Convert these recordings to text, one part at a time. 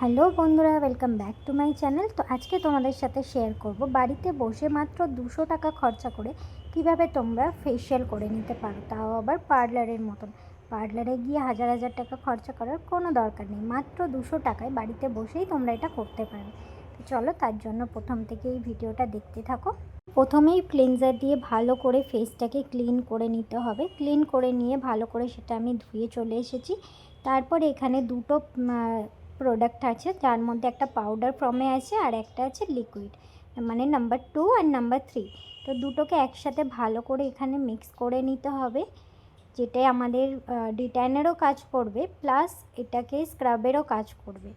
Hello বন্ধুরা, welcome back to my channel. তো আজকে তোমাদের সাথে শেয়ার করব বাড়িতে বসে মাত্র 200 টাকা খরচা করে কিভাবে তোমরা ফেশিয়াল করে নিতে পারো, তাও আবার পার্লারের মতন। পার্লারে গিয়ে হাজার হাজার টাকা খরচা করার কোনো দরকার নেই, মাত্র 200 টাকায় বাড়িতে বসেই তোমরা এটা করতে পারো। তো চলো, তার জন্য প্রথম থেকে এই ভিডিওটা দেখতে থাকো। প্রথমেই ক্লিনজার দিয়ে ভালো করে ফেসটাকে ক্লিন করে নিতে হবে। ক্লিন করে নিয়ে ভালো করে সেটা আমি ধুয়ে চলে এসেছি। তারপর এখানে দুটো প্রোডাক্ট আছে, যার মধ্যে একটা পাউডার ফর্মে আছে আর একটা আছে লিকুইড, মানে নাম্বার 2 আর নাম্বার 3। তো দুটোকে একসাথে ভালো করে এখানে মিক্স করে নিতে হবে, যেটাই আমাদের ডিট্যানেরও কাজ করবে, প্লাস এটাকে স্ক্রাবেরও কাজ করবে।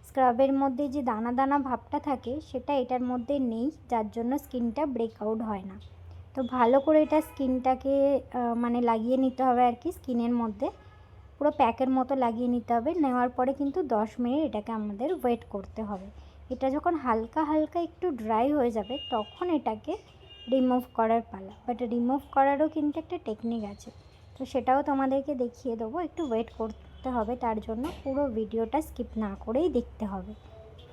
স্ক্রাবের মধ্যে যে দানা দানা ভাবটা থাকে সেটা এটার মধ্যে নেই, যার জন্য স্কিনটা ব্রেকআউট হয় না। তো ভালো করে এটা স্কিনটাকে মানে লাগিয়ে নিতে হবে আর কি, স্কিনের মধ্যে পুরো প্যাকের মতো লাগিয়ে নিতে হবে। নেওয়ার পরে কিন্তু 10 মিনিট এটাকে আমাদের ওয়েট করতে হবে। এটা যখন হালকা হালকা একটু ড্রাই হয়ে যাবে তখন এটাকে রিমুভ করার পালা। বাট রিমুভ করারও কিন্তু একটা টেকনিক আছে, তো সেটাও তোমাদেরকে দেখিয়ে দেবো। একটু ওয়েট করতে হবে, তার জন্য পুরো ভিডিওটা স্কিপ না করেই দেখতে হবে।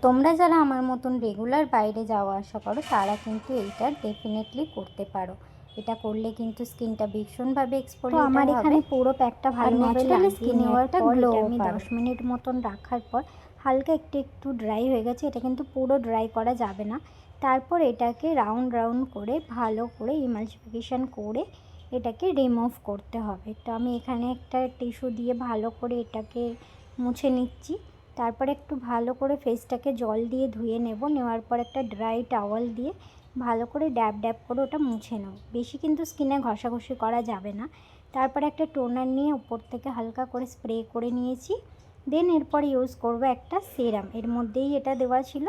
তোমরা যারা আমার মতন রেগুলার বাইরে যাওয়া আসা করো তারা কিন্তু এইটা ডেফিনেটলি করতে পারো। এটা করলে কিন্তু স্কিনটা ভীষণভাবে এক্সফোলিয়েট হবে। আমার এখানে পুরো প্যাকটা ভালোভাবে লাগিয়ে নেওয়ার পর আমি 10 মিনিট মতন রাখার পর হালকা একটু একটু ড্রাই হয়ে গেছে। এটা কিন্তু পুরো ড্রাই করা যাবে না। তারপর এটাকে রাউন্ড রাউন্ড করে ভালো করে ইমালসিফিকেশান করে এটাকে রিমুভ করতে হবে। তো আমি এখানে একটা টিস্যু দিয়ে ভালো করে এটাকে মুছে নিচ্ছি। তারপরে একটু ভালো করে ফেসটাকে জল দিয়ে ধুয়ে নেব। নেওয়ার পর একটা ড্রাই টাওয়াল দিয়ে ভালো করে ড্যাব ড্যাব করে ওটা মুছে নেব। বেশি কিন্তু স্কিনে ঘষাঘষি করা যাবে না। তারপরে একটা টোনার নিয়ে উপর থেকে হালকা করে স্প্রে করে নিয়েছি। দেন এরপর ইউজ করব একটা সেরাম, এর মধ্যেই এটা দেওয়া ছিল।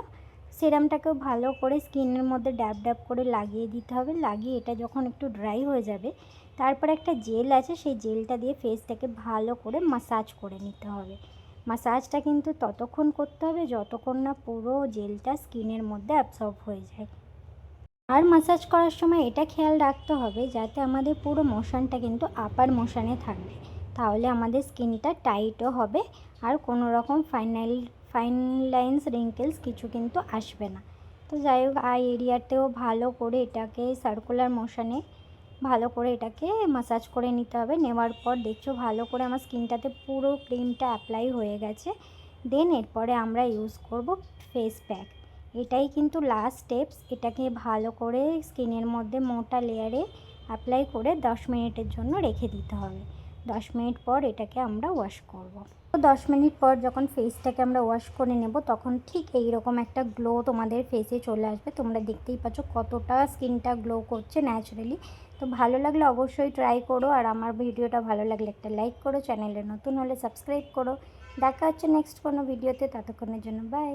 সেরামটাকেও ভালো করে স্কিনের মধ্যে ড্যাব ড্যাব করে লাগিয়ে দিতে হবে। লাগিয়ে এটা যখন একটু ড্রাই হয়ে যাবে তারপর একটা জেল আছে, সেই জেলটা দিয়ে ফেসটাকে ভালো করে মাসাজ করে নিতে হবে। মাসাজটা কিন্তু ততক্ষণ করতে হবে যতক্ষণ না পুরো জেলটা স্কিনের মধ্যে অ্যাবসর্ব হয়ে যায়। আর মাসাজ করার সময় এটা খেয়াল রাখতে হবে যাতে আমাদের পুরো মোশনটা কিন্তু আপার মোশনে থাকবে, তাহলে আমাদের স্কিনটা টাইটও হবে আর কোনো রকম ফাইন লাইন্স রিঙ্কেলস কিছু কিন্তু আসবে না। তো যাই হোক, আই এরিয়াতেও ভালো করে এটাকে সার্কুলার মোশনে ভালো করে এটাকে মাসাজ করে নিতে হবে। নেওয়ার পর দেখছো ভালো করে আমার স্কিনটাতে পুরো ক্রিমটা অ্যাপ্লাই হয়ে গেছে। দেন এরপরে আমরা ইউজ করব ফেস প্যাক। এটাই কিন্তু লাস্ট স্টেপস। এটাকে ভালো করে স্কিনের মধ্যে মোটা লেয়ারে অ্যাপ্লাই করে 10 মিনিটের জন্য রেখে দিতে হবে। 10 মিনিট পর এটাকে আমরা ওয়াশ করব। তো 10 মিনিট পর যখন ফেসটাকে আমরা ওয়াশ করে নেব তখন ঠিক এই রকম একটা গ্লো তোমাদের ফেসে চলে আসবে। তোমরা দেখতেই পাচ্ছ কতটা স্কিনটা গ্লো করছে ন্যাচারালি। তো ভালো লাগলে অবশ্যই ট্রাই করো, আর আমার ভিডিওটা ভালো লাগলে একটা লাইক করো, চ্যানেলে নতুন হলে সাবস্ক্রাইব করো। দেখা হচ্ছে নেক্সট কোনো ভিডিওতে, ততক্ষণের জন্য বাই।